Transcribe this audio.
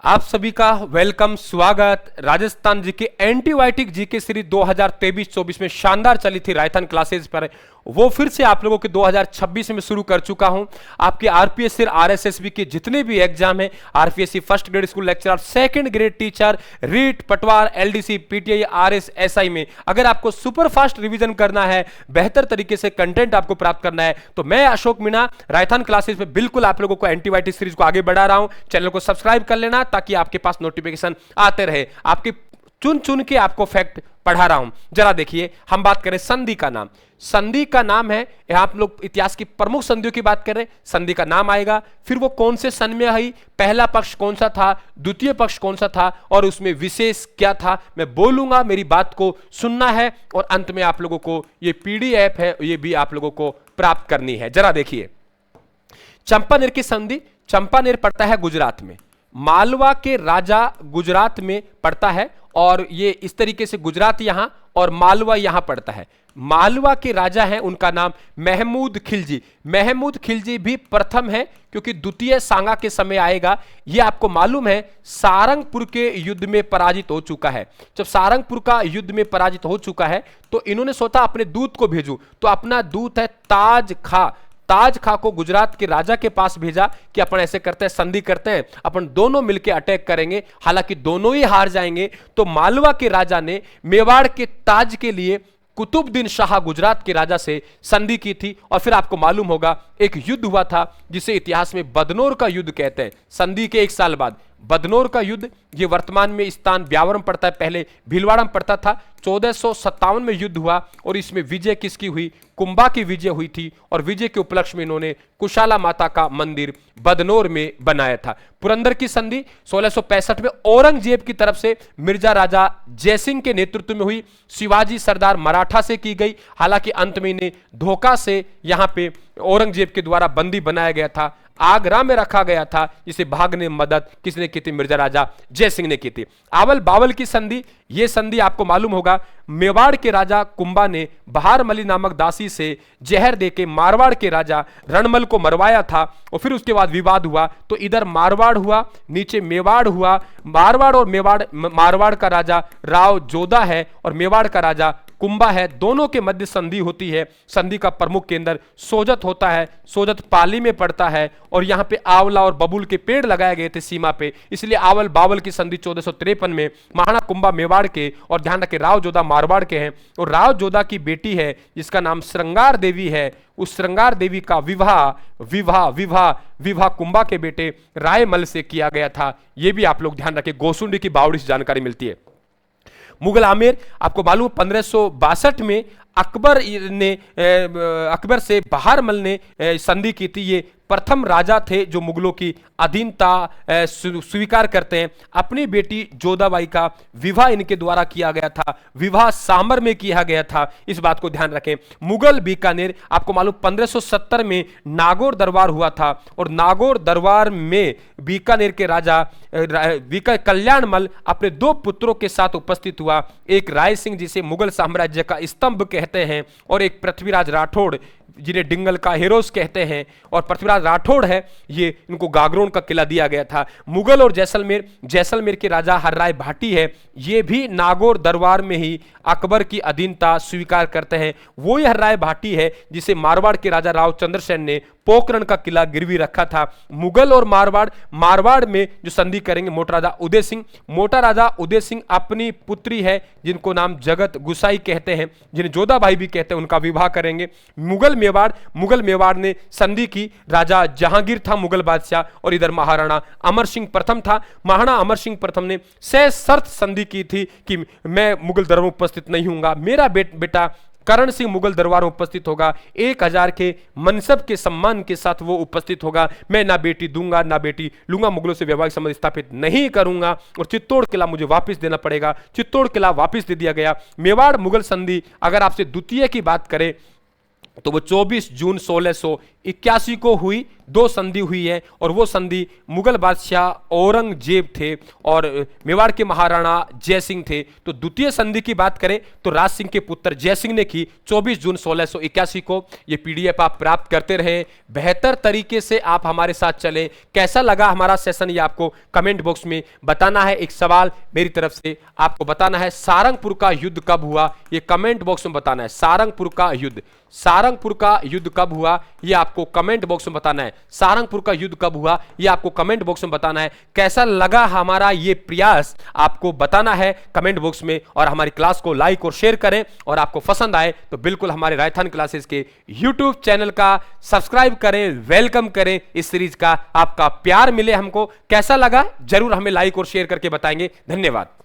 आप सभी का वेलकम, स्वागत। Rajasthan GK antibiotic GK series 2023-24 में शानदार चली थी राजस्थान क्लासेस पर, वो फिर से आप लोगों के 2026 में शुरू कर चुका हूं। आपके आरपीएससी आरएसएसबी के जितने भी एग्जाम हैं, RPSC first grade school lecturer, second grade teacher, REET, पटवार, एलडीसी, पीटीआई, आरएस, एसआई में अगर आपको सुपर फास्ट रिवीजन करना है, बेहतर तरीके से कंटेंट आपको प्राप्त करना है, तो मैं अशोक मीणा राजस्थान क्लासेस में बिल्कुल आप लोगों को एंटीबायोटिक सीरीज को आगे बढ़ा रहा हूं। चैनल को सब्सक्राइब कर लेना ताकि आपके पास नोटिफिकेशन आते रहे। आपके चुन चुन के आपको फैक्ट पढ़ा रहा हूं। जरा देखिए, हम बात करें संधि का नाम। संधि का नाम है, यहां आप लोग इतिहास की प्रमुख संधियों की बात करें, संधि का नाम आएगा, फिर वो कौन से सन में आई, पहला पक्ष कौन सा था, द्वितीय पक्ष कौन सा था और उसमें विशेष क्या था, मैं बोलूंगा, मेरी बात को सुनना है और अंत में आप लोगों को ये पीडीएफ है, ये भी आप लोगों को प्राप्त करनी है। जरा देखिए, चंपानेर की संधि, चंपानेर पड़ता है गुजरात में, मालवा के राजा गुजरात में पड़ता है और ये इस तरीके से गुजरात यहां और मालवा यहां पड़ता है। मालवा के राजा हैं, उनका नाम महमूद खिलजी। महमूद खिलजी भी प्रथम है क्योंकि द्वितीय सांगा के समय आएगा। ये आपको मालूम है सारंगपुर के युद्ध में पराजित हो चुका है। जब सारंगपुर का युद्ध में पराजित हो चुका है तो इन्होंने सोचा अपने दूत को भेजूं, तो अपना दूत है ताज खां, ताज खां को गुजरात के राजा के पास भेजा कि अपन ऐसे करते हैं, संधि करते हैं, अपन दोनों मिलकर अटैक करेंगे। हालांकि दोनों ही हार जाएंगे। तो मालवा के राजा ने मेवाड़ के ताज के लिए कुतुबुद्दीन शाह गुजरात के राजा से संधि की थी और फिर आपको मालूम होगा एक युद्ध हुआ था जिसे इतिहास में बदनौर का युद्ध कहते हैं। संधि के 1 साल बाद बदनौर का युद्ध, ये वर्तमान में स्थान ब्यावर में पड़ता है, पहले भीलवाड़ा में पड़ता था। 1457 में युद्ध हुआ और इसमें विजय किसकी हुई? कुंभा की विजय हुई थी और विजय के उपलक्ष्य में इन्होंने कुशाला माता का मंदिर बदनौर में बनाया था। पुरंदर की संधि 1665 में औरंगजेब की तरफ से मिर्जा राजा जयसिंह के नेतृत्व में हुई, शिवाजी सरदार मराठा से की गई। हालांकि अंत में इन्हें धोखा से यहां पे औरंगजेब के द्वारा बंदी बनाया गया था, आगरा में रखा गया था, जिसे भागने में मदद किसने की थी? मिर्जा राजा जयसिंह ने की थी। आवल बावल की संधि, यह संधि आपको मालूम होगा मेवाड़ के राजा कुंभा ने बहारमली नामक दासी से जहर देके मारवाड़ के राजा रणमल को मरवाया था और फिर उसके बाद विवाद हुआ। तो इधर मारवाड़ हुआ, नीचे मेवाड़ हुआ। मारवाड़ और मेवाड़, मारवाड़ का राजा राव जोधा है और मेवाड़ का राजा कुंभा है। दोनों के मध्य संधि होती है। संधि का प्रमुख केंद्र सोजत होता है, सोजत पाली में पड़ता है और यहां पे आंवला और बबूल के पेड़ लगाए गए थे सीमा पे, इसलिए आवल बावल की संधि 1453 में महाराणा कुंभा मेवाड़ के और ध्यान रखें राव जोधा मारवाड़ के हैं और राव जोधा की बेटी है जिसका नाम श्रृंगार देवी है। उस श्रृंगार देवी का विवाह विवाह विवाह विवाह कुंभा के बेटे रायमल से किया गया था। यह भी आप लोग ध्यान रखें, गोसुंडी की बावड़ी से जानकारी मिलती है। मुगल आमेर आपको मालूम 1562 में अकबर से बहारमल ने संधि की थी। ये प्रथम राजा थे जो मुगलों की अधीनता स्वीकार करते हैं। अपनी बेटी जोधाबाई का विवाह इनके द्वारा किया गया था, विवाह सामर में किया गया था, इस बात को ध्यान रखें। मुगल बीकानेर आपको मालूम 1570 में नागौर दरबार हुआ था और नागौर दरबार में बीकानेर के राजा कल्याणमल अपने 2 पुत्रों के साथ उपस्थित हुआ। एक राय सिंह जिसे मुगल साम्राज्य का स्तंभ कहते हैं और एक पृथ्वीराज राठौड़ जिन्हें डिंगल का हेरोस कहते हैं। और पृथ्वीराज राठौड़ है, ये इनको गागरोन का किला दिया गया था। मुगल और जैसलमेर, जैसलमेर के राजा हर्राय भाटी है, ये भी नागौर दरबार में ही अकबर की अधीनता स्वीकार करते हैं। वो ही हर्राय भाटी है जिसे मारवाड़ के राजा राव चंद्रसेन ने पोखरण का किला गिरवी रखा था। मुगल और मारवाड़, मारवाड़ में जो संधि करेंगे मोटा राजा उदय सिंह। मोटा राजा उदय सिंह अपनी पुत्री है जिनको नाम जगत गुसाई कहते हैं, जिन्हें जोधाबाई भी कहते हैं, उनका विवाह करेंगे। मुगल मेवाड़ ने संधि की, राजा जहांगीर था मुगल बादशाह और इधर महाराणा अमर सिंह प्रथम था। महाराणा अमर सिंह प्रथम ने सशर्त संधि की थी कि मैं मुगल दरबार में उपस्थित नहीं हूंगा, मेरा बेटा करण सिंह मुगल दरबार में उपस्थित होगा, 1000 के मनसब के सम्मान के साथ वो उपस्थित होगा। मैं ना बेटी दूंगा ना बेटी लूंगा, मुगलों से वैवाहिक संबंध स्थापित नहीं करूंगा और चित्तौड़ किला मुझे वापस देना पड़ेगा। चित्तौड़ किला वापस दे दिया गया। मेवाड़ मुगल संधि अगर आपसे द्वितीय की बात करें तो वो 24 जून 1600 81 को हुई, 2 संधि हुई है और वो संधि मुगल बादशाह औरंगजेब थे और मेवाड़ के महाराणा जय सिंह थे। तो द्वितीय संधि की बात करें तो राज सिंह के पुत्र जय सिंह ने की 24 जून 1681 को। ये पीडीएफ आप प्राप्त करते रहें, बेहतर तरीके से आप हमारे साथ चलें। कैसा लगा हमारा सेशन ये आपको कमेंट बॉक्स में बताना है। एक सवाल मेरी तरफ से आपको बताना है, सारंगपुर का युद्ध कब हुआ, ये कमेंट बॉक्स में बताना है। सारंगपुर का युद्ध कब हुआ ये आपको कमेंट बॉक्स में बताना है। सारंगपुर का युद्ध कब हुआ ये आपको कमेंट बॉक्स में बताना है। कैसा लगा हमारा ये प्रयास आपको बताना है कमेंट बॉक्स में, और हमारी क्लास को लाइक और शेयर करें, और आपको पसंद आए तो बिल्कुल हमारे राजस्थान क्लासेस के यूट्यूब चैनल का सब्सक्राइब करें, वेलकम करें। इस सीरीज का आपका प्यार मिले हमको, कैसा लगा जरूर हमें लाइक और शेयर करके बताएंगे। धन्यवाद।